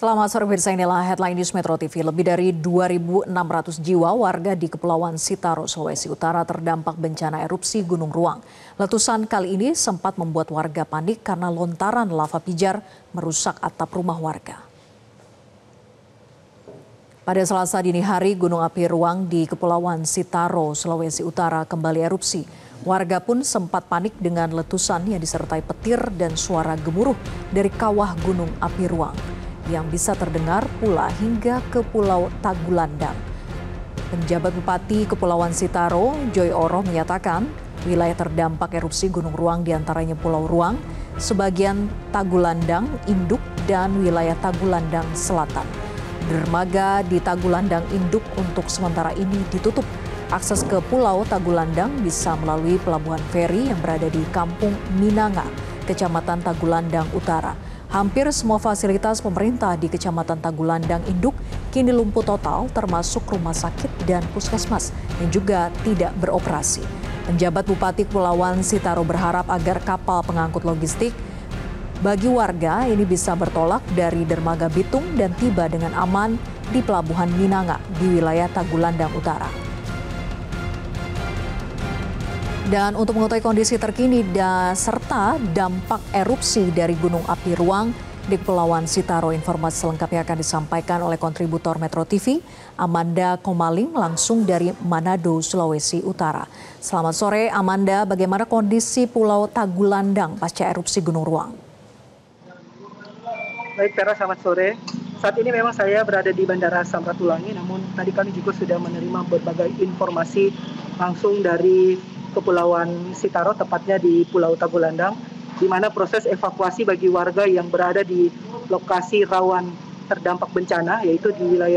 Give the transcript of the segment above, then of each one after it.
Selamat sore pemirsa, inilah headline news Metro TV. Lebih dari 2.600 jiwa warga di Kepulauan Sitaro, Sulawesi Utara terdampak bencana erupsi Gunung Ruang. Letusan kali ini sempat membuat warga panik karena lontaran lava pijar merusak atap rumah warga. Pada Selasa dini hari, Gunung Api Ruang di Kepulauan Sitaro, Sulawesi Utara kembali erupsi. Warga pun sempat panik dengan letusan yang disertai petir dan suara gemuruh dari kawah Gunung Api Ruang yang bisa terdengar pula hingga ke Pulau Tagulandang. Penjabat Bupati Kepulauan Sitaro, Joy Oroh menyatakan wilayah terdampak erupsi Gunung Ruang diantaranya Pulau Ruang, sebagian Tagulandang Induk, dan wilayah Tagulandang Selatan. Dermaga di Tagulandang Induk untuk sementara ini ditutup. Akses ke Pulau Tagulandang bisa melalui pelabuhan feri yang berada di Kampung Minanga, Kecamatan Tagulandang Utara. Hampir semua fasilitas pemerintah di Kecamatan Tagulandang Induk kini lumpuh total, termasuk rumah sakit dan puskesmas yang juga tidak beroperasi. Penjabat Bupati Kepulauan Sitaro berharap agar kapal pengangkut logistik bagi warga ini bisa bertolak dari Dermaga Bitung dan tiba dengan aman di Pelabuhan Minanga di wilayah Tagulandang Utara. Dan untuk mengetahui kondisi terkini serta dampak erupsi dari Gunung Api Ruang di Kepulauan Sitaro, informasi selengkapnya akan disampaikan oleh kontributor Metro TV, Amanda Komaling, langsung dari Manado, Sulawesi Utara. Selamat sore Amanda, bagaimana kondisi Pulau Tagulandang pasca erupsi Gunung Ruang? Baik Tera, selamat sore. Saat ini memang saya berada di Bandara Samratulangi, namun tadi kami juga sudah menerima berbagai informasi langsung dari Kepulauan Sitaro, tepatnya di Pulau Tagulandang, di mana proses evakuasi bagi warga yang berada di lokasi rawan terdampak bencana, yaitu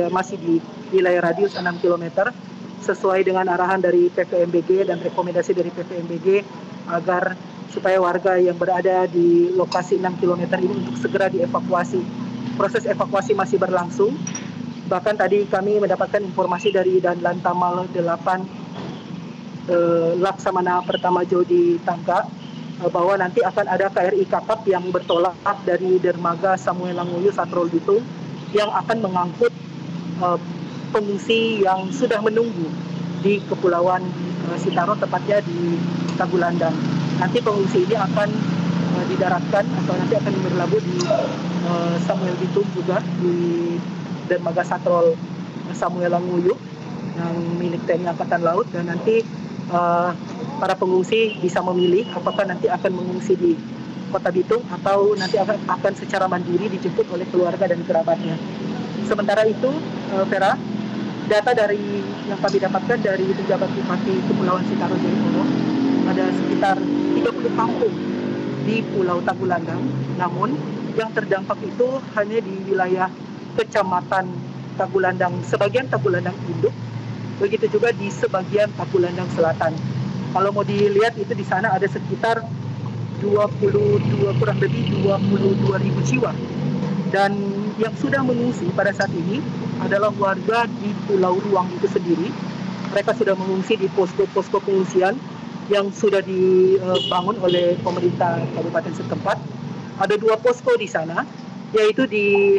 masih di wilayah radius 6 km, sesuai dengan arahan dari PVMBG dan rekomendasi dari PVMBG agar supaya warga yang berada di lokasi 6 km ini untuk segera dievakuasi. Proses evakuasi masih berlangsung, bahkan tadi kami mendapatkan informasi dari Danlan Tamal 8 Laksamana Pertama Jodi Tangka bahwa nanti akan ada KRI Kakap yang bertolak dari Dermaga Samuel Languyu Satrol Bitung yang akan mengangkut pengungsi yang sudah menunggu di Kepulauan Sitaro, tepatnya di Tagulandang. Nanti pengungsi ini akan didaratkan atau nanti akan berlabuh di Samuel Bitung juga di Dermaga Satrol Samuel Languyu yang milik TNI Angkatan Laut, dan nanti para pengungsi bisa memilih apakah nanti akan mengungsi di Kota Bitung atau nanti akan secara mandiri dijemput oleh keluarga dan kerabatnya. Sementara itu, Vera, data dari yang kami dapatkan dari penjabat Bupati Kepulauan Sitaro Joy Oroh, ada sekitar 30 kampung di Pulau Tagulandang, namun yang terdampak itu hanya di wilayah Kecamatan Tagulandang, sebagian Tagulandang Induk, begitu juga di sebagian Tagulandang Selatan. Kalau mau dilihat itu di sana ada sekitar kurang lebih 22.000 jiwa. Dan yang sudah mengungsi pada saat ini adalah warga di Pulau Ruang itu sendiri. Mereka sudah mengungsi di posko-posko pengungsian yang sudah dibangun oleh pemerintah kabupaten setempat. Ada 2 posko di sana, yaitu di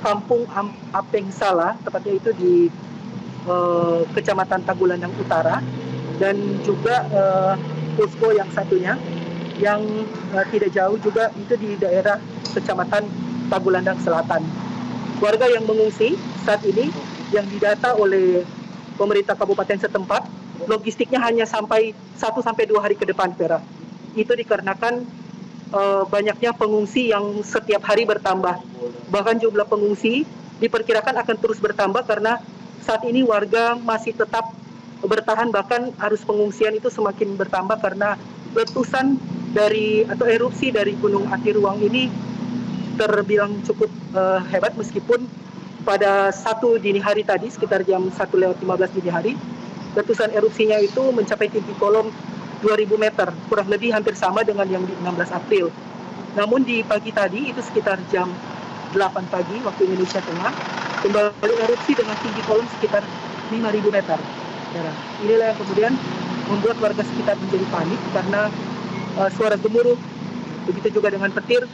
Kampung Apeng Sala, tepatnya itu di Kecamatan Tagulandang Utara, dan juga posko yang satunya yang tidak jauh juga itu di daerah Kecamatan Tagulandang Selatan. Warga yang mengungsi saat ini yang didata oleh pemerintah kabupaten setempat, logistiknya hanya sampai 1-2 hari ke depan, Vera. Itu dikarenakan banyaknya pengungsi yang setiap hari bertambah. Bahkan jumlah pengungsi diperkirakan akan terus bertambah karena saat ini warga masih tetap bertahan, bahkan arus pengungsian itu semakin bertambah karena letusan atau erupsi dari Gunung Api Ruang ini terbilang cukup hebat, meskipun pada 1 dini hari tadi sekitar jam 1:15 dini hari letusan erupsinya itu mencapai tinggi kolom 2000 meter, kurang lebih hampir sama dengan yang di 16 April. Namun di pagi tadi itu sekitar jam 8 pagi waktu Indonesia Tengah kembali erupsi dengan tinggi kolom sekitar 5.000 meter. Inilah yang kemudian membuat warga sekitar menjadi panik karena suara gemuruh, begitu juga dengan petir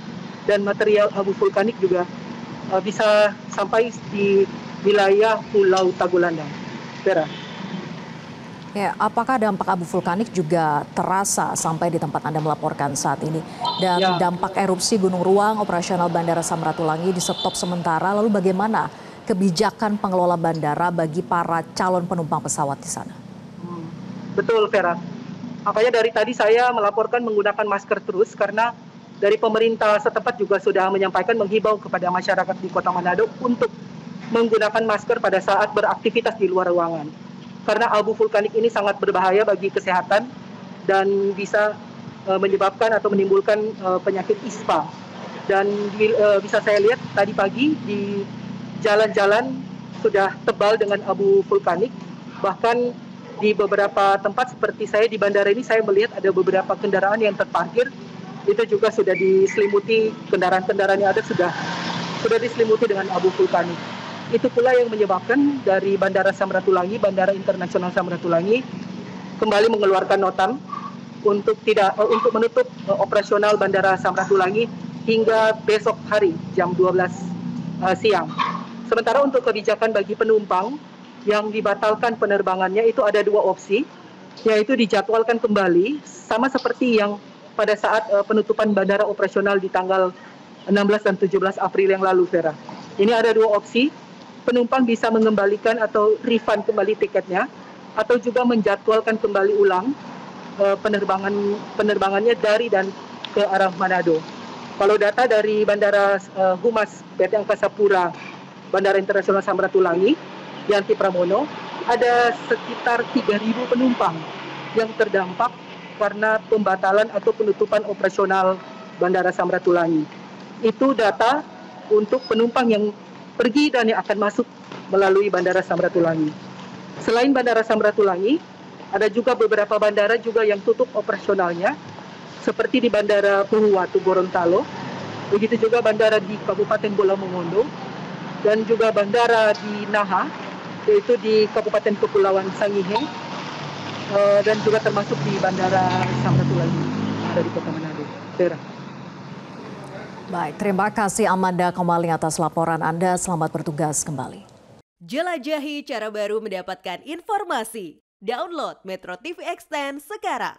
dan material abu vulkanik juga bisa sampai di wilayah Pulau Tagulandang. Vera. Ya, apakah dampak abu vulkanik juga terasa sampai di tempat Anda melaporkan saat ini? Dan Ya. dampak erupsi Gunung Ruang, operasional Bandara Samratulangi di stop sementara, lalu bagaimana kebijakan pengelola bandara bagi para calon penumpang pesawat di sana? Betul, Vera. Makanya dari tadi saya melaporkan menggunakan masker terus karena dari pemerintah setempat juga sudah menyampaikan menghibau kepada masyarakat di Kota Manado untuk menggunakan masker pada saat beraktivitas di luar ruangan. Karena abu vulkanik ini sangat berbahaya bagi kesehatan dan bisa menyebabkan atau menimbulkan penyakit ispa. Dan bisa saya lihat tadi pagi di jalan-jalan sudah tebal dengan abu vulkanik. Bahkan di beberapa tempat seperti saya di bandara ini saya melihat ada beberapa kendaraan yang terparkir itu juga sudah diselimuti, kendaraan-kendaraan yang ada sudah diselimuti dengan abu vulkanik. Itu pula yang menyebabkan dari Bandara Samratulangi, Bandara Internasional Samratulangi kembali mengeluarkan notam untuk menutup operasional Bandara Samratulangi hingga besok hari jam 12 siang. Sementara untuk kebijakan bagi penumpang yang dibatalkan penerbangannya itu ada dua opsi, yaitu dijadwalkan kembali sama seperti yang pada saat penutupan bandara operasional di tanggal 16 dan 17 April yang lalu, Vera. Ini ada dua opsi, penumpang bisa mengembalikan atau refund kembali tiketnya, atau juga menjadwalkan kembali ulang penerbangannya dari dan ke arah Manado. Kalau data dari Bandara Humas PT Angkasa Pura Bandara Internasional Samratulangi, Yanti Pramono, ada sekitar 3.000 penumpang yang terdampak karena pembatalan atau penutupan operasional Bandara Samratulangi. Itu data untuk penumpang yang pergi dan yang akan masuk melalui Bandara Samratulangi. Selain Bandara Samratulangi, ada juga beberapa bandara juga yang tutup operasionalnya, seperti di Bandara Pohuwatu Gorontalo, begitu juga bandara di Kabupaten Bola Mongondo, dan juga bandara di Naha, yaitu di Kabupaten Kepulauan Sangihe, dan juga termasuk di Bandara Samratulangi ada di Kota Manado. Vera. Baik, terima kasih Amanda Komaling atas laporan Anda. Selamat bertugas kembali. Jelajahi cara baru mendapatkan informasi. Download Metro TV Extend sekarang.